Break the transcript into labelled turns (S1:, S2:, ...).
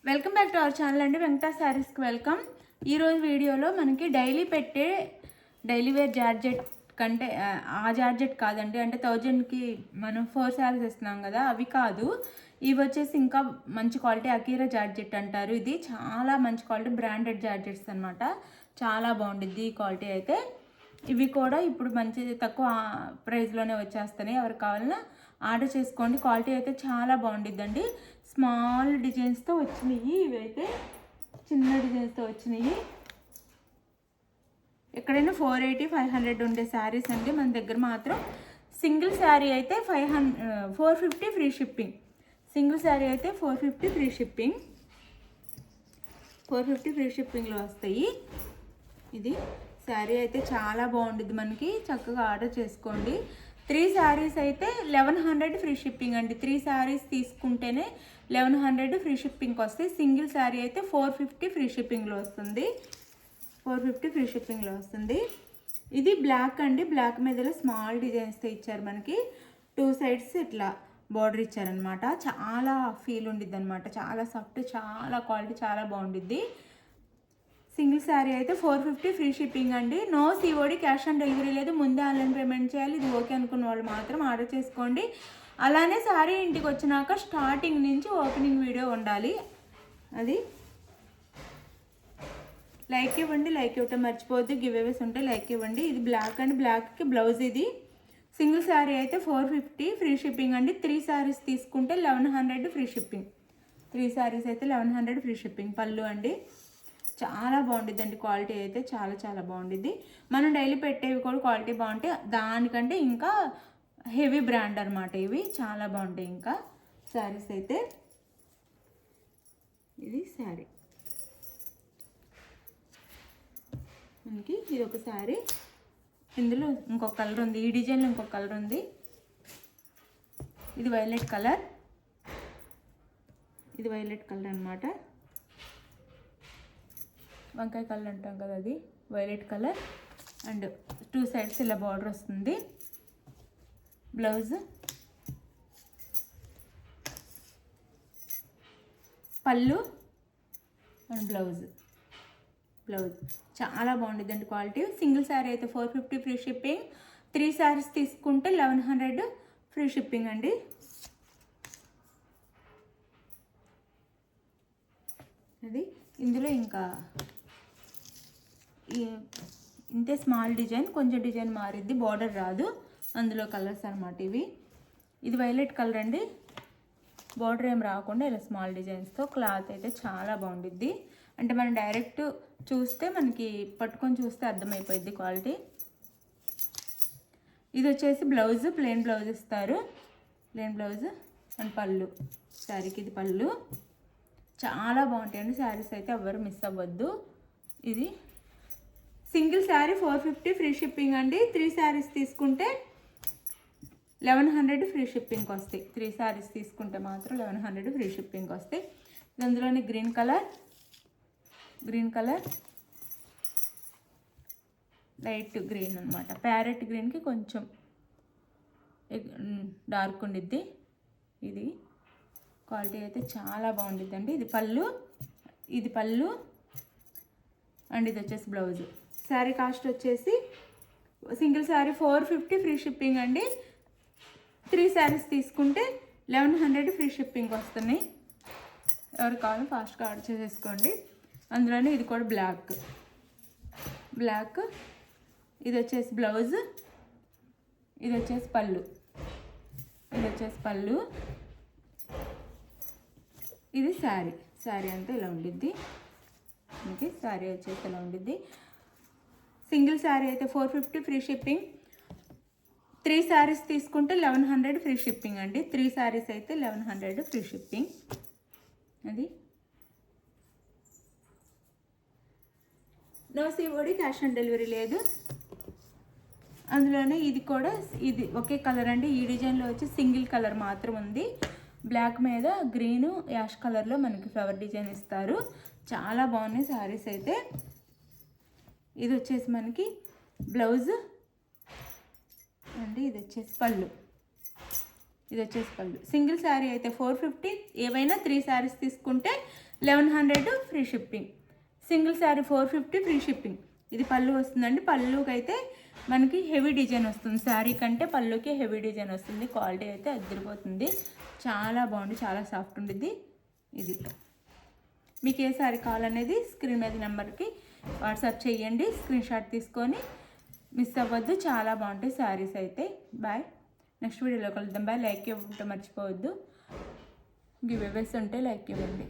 S1: Welcome back to our channel అండి. వెంకటా శారీస్కి welcome. ఈరోజు వీడియోలో మనకి డైలీ వేర్ జార్జెట్ కంటే ఆ జార్జెట్ కాదండి, అంటే 1000కి మనం 4 శారీస్ ఇస్తున్నాం కదా, అవి కాదు. ఇవి వచ్చేసి ఇంకా మంచి క్వాలిటీ అకీరా జార్జెట్ అంటారు. ఇది చాలా మంచి క్వాలిటీ బ్రాండెడ్ జార్జెట్స్ అనమాట. చాలా బాగుండిద్ది ఈ క్వాలిటీ అయితే. ఇవి కూడా ఇప్పుడు మంచి తక్కువ ప్రైస్లోనే వచ్చేస్తున్నాయి. ఎవరికి కావాలన్నా ఆర్డర్ చేసుకోండి. క్వాలిటీ అయితే చాలా బాగుండిద్దండి. స్మాల్ డిజైన్స్తో వచ్చినాయి. ఇవైతే చిన్న డిజైన్స్తో వచ్చినాయి. ఎక్కడైనా 480-500 ఉండే శారీస్ అండి. మన దగ్గర మాత్రం సింగిల్ శారీ అయితే 450 ఫ్రీ షిప్పింగ్. సింగిల్ శారీ అయితే 450 ఫ్రీ షిప్పింగ్. 450 ఫ్రీ షిప్పింగ్లో వస్తాయి. ఇది శారీ అయితే చాలా బాగుంటుంది. మనకి చక్కగా ఆర్డర్ చేసుకోండి. 3 శారీస్ అయితే 1100 ఫ్రీ షిప్పింగ్ అండి. 3 శారీస్ తీసుకుంటేనే 1100 ఫ్రీ షిప్పింగ్కి వస్తాయి. సింగిల్ శారీ అయితే 450 ఫ్రీ షిప్పింగ్లో వస్తుంది. 450 ఫ్రీ షిప్పింగ్లో వస్తుంది. ఇది బ్లాక్ అండి. బ్లాక్ మీదలో స్మాల్ డిజైన్స్తో ఇచ్చారు. మనకి 2 సైడ్స్ ఇట్లా బార్డర్ ఇచ్చారనమాట. చాలా ఫీల్ ఉండిద్ది అనమాట. చాలా సాఫ్ట్, చాలా క్వాలిటీ, చాలా బాగుండిద్ది. సింగిల్ శారీ అయితే 450 ఫ్రీ షిప్పింగ్ అండి. No COD, cash on delivery లేదు. ముందే ఆన్లైన్ పేమెంట్ చేయాలి. ఇది ఓకే అనుకున్న వాళ్ళు మాత్రం ఆర్డర్ చేసుకోండి. అలానే శారీ ఇంటికి వచ్చినాక స్టార్టింగ్ నుంచి ఓపెనింగ్ వీడియో ఉండాలి. అది లైక్ ఇవ్వండి. లైక్ ఇవ్వటం మర్చిపోవద్దు. గివ్ అవేస్ ఉంటే లైక్ ఇవ్వండి. ఇది బ్లాక్ అండ్ బ్లాక్కి బ్లౌజ్. ఇది సింగిల్ శారీ అయితే 450 ఫ్రీ షిప్పింగ్ అండి. 3 శారీస్ తీసుకుంటే 1100 ఫ్రీ షిప్పింగ్. 3 శారీస్ అయితే 1100 ఫ్రీ షిప్పింగ్. పళ్ళు అండి. చాలా బాగుండిద్దండి. క్వాలిటీ అయితే చాలా చాలా బాగుండిద్ది. మనం డైలీ పెట్టేవి కూడా క్వాలిటీ బాగుంటాయి. దానికంటే ఇంకా హెవీ బ్రాండ్ అనమాట. ఇవి చాలా బాగుంటాయి. ఇంకా శారీస్ అయితే ఇది శారీ మనకి. ఇది ఒక శారీ. ఇందులో ఇంకొక కలర్ ఉంది. ఈ డిజైన్లో ఇంకొక కలర్ ఉంది. ఇది వైలెట్ కలర్. ఇది వైలెట్ కలర్ అనమాట. వంకాయ కలర్ అంటాం కదా, అది వైలెట్ కలర్. అండ్ 2 సైడ్స్ ఇలా బార్డర్ వస్తుంది. బ్లౌజ్, పళ్ళు అండ్ బ్లౌజ్ చాలా బాగుంటుందండి క్వాలిటీ. సింగిల్ శారీ అయితే 450 ఫ్రీ షిప్పింగ్. 3 శారీస్ తీసుకుంటే 1100 ఫ్రీ షిప్పింగ్ అండి. అది ఇందులో ఇంకా ఇంతే స్మాల్ డిజైన్, కొంచెం డిజైన్ మారిద్ది, బార్డర్ రాదు. అందులో కలర్స్ అనమాట ఇవి. ఇది వైలెట్ కలర్ అండి. బార్డర్ ఏం రాకుండా ఇలా స్మాల్ డిజైన్స్తో. క్లాత్ అయితే చాలా బాగుండిద్ది. అంటే మనం డైరెక్ట్ చూస్తే, మనకి పట్టుకొని చూస్తే అర్థమైపోయింది క్వాలిటీ. ఇది వచ్చేసి బ్లౌజ్, ప్లెయిన్ బ్లౌజ్ ఇస్తారు. ప్లెయిన్ బ్లౌజ్ అండ్ పళ్ళు. శారీకి ఇది పళ్ళు. చాలా బాగుంటాయండి శారీస్ అయితే, ఎవ్వరు మిస్ అవ్వద్దు. ఇది సింగిల్ శారీ 450 ఫ్రీ షిప్పింగ్ అండి. 3 శారీస్ తీసుకుంటే 1100 ఫ్రీ షిప్పింగ్కి వస్తాయి. 3 శారీస్ తీసుకుంటే మాత్రం 1100 ఫ్రీ షిప్పింగ్కి వస్తాయి. అందులోని గ్రీన్ కలర్, లైట్ గ్రీన్ అనమాట. ప్యారెట్ గ్రీన్కి కొంచెం డార్క్ ఉండిద్ది. ఇది క్వాలిటీ అయితే చాలా బాగుండిద్ది అండి. ఇది పళ్ళు అండ్ ఇది వచ్చేసి బ్లౌజ్. శారీ కాస్ట్ వచ్చేసి సింగిల్ శారీ 450 ఫ్రీ షిప్పింగ్ అండి. 3 శారీస్ తీసుకుంటే 1100 ఫ్రీ షిప్పింగ్ వస్తున్నాయి. ఎవరు కావాలో ఫాస్ట్గా ఆర్డర్ చేసేసుకోండి. అందులోనే ఇది కూడా బ్లాక్. ఇది వచ్చేసి బ్లౌజ్, ఇది వచ్చేసి పళ్ళు. ఇది శారీ అంతా ఇలా ఉండిద్ది. మనకి శారీ వచ్చేసి ఇలా ఉండిద్ది. సింగిల్ శారీ అయితే 450 ఫ్రీ షిప్పింగ్. 3 శారీస్ తీసుకుంటే 1100 ఫ్రీ షిప్పింగ్ అండి. 3 శారీస్ అయితే 1100 ఫ్రీ షిప్పింగ్. అది no COD, cash on delivery లేదు. అందులోనే ఇది ఒకే కలర్ అండి. ఈ డిజైన్లో వచ్చి సింగిల్ కలర్ మాత్రం ఉంది. బ్లాక్ మీద గ్రీను, యాష్ కలర్లో మనకి ఫ్లవర్ డిజైన్ ఇస్తారు. చాలా బాగున్నాయి శారీస్ అయితే. ఇది వచ్చేసి మనకి బ్లౌజ్ అండి. ఇది వచ్చేసి పళ్ళు. ఇది వచ్చేసి పళ్ళు. సింగిల్ శారీ అయితే 450, ఏవైనా 3 శారీస్ తీసుకుంటే 1100 free shipping. Single sari 450 free shipping. ఇది పళ్ళు వస్తుందండి. పళ్ళుకి అయితే మనకి హెవీ డిజైన్ వస్తుంది. శారీ కంటే పళ్ళుకి హెవీ డిజైన్ వస్తుంది. క్వాలిటీ అయితే అదిరిపోతుంది. చాలా బాగుంది, చాలా సాఫ్ట్ ఉంటుంది. ఇది మీకు ఏ శారీ కావాలనేది స్క్రీన్ మీద నెంబర్కి వాట్సాప్ చేయండి. స్క్రీన్ షాట్ తీసుకొని మిస్ అవ్వద్దు. చాలా బాగుంటాయి శారీస్ అయితే. బాయ్, నెక్స్ట్ వీడియోలో కలుద్దాం. బాయ్. లైక్ ఇవ్వడం మర్చిపోవద్దు. గివ్ అవేస్ ఉంటే లైక్ ఇవ్వండి.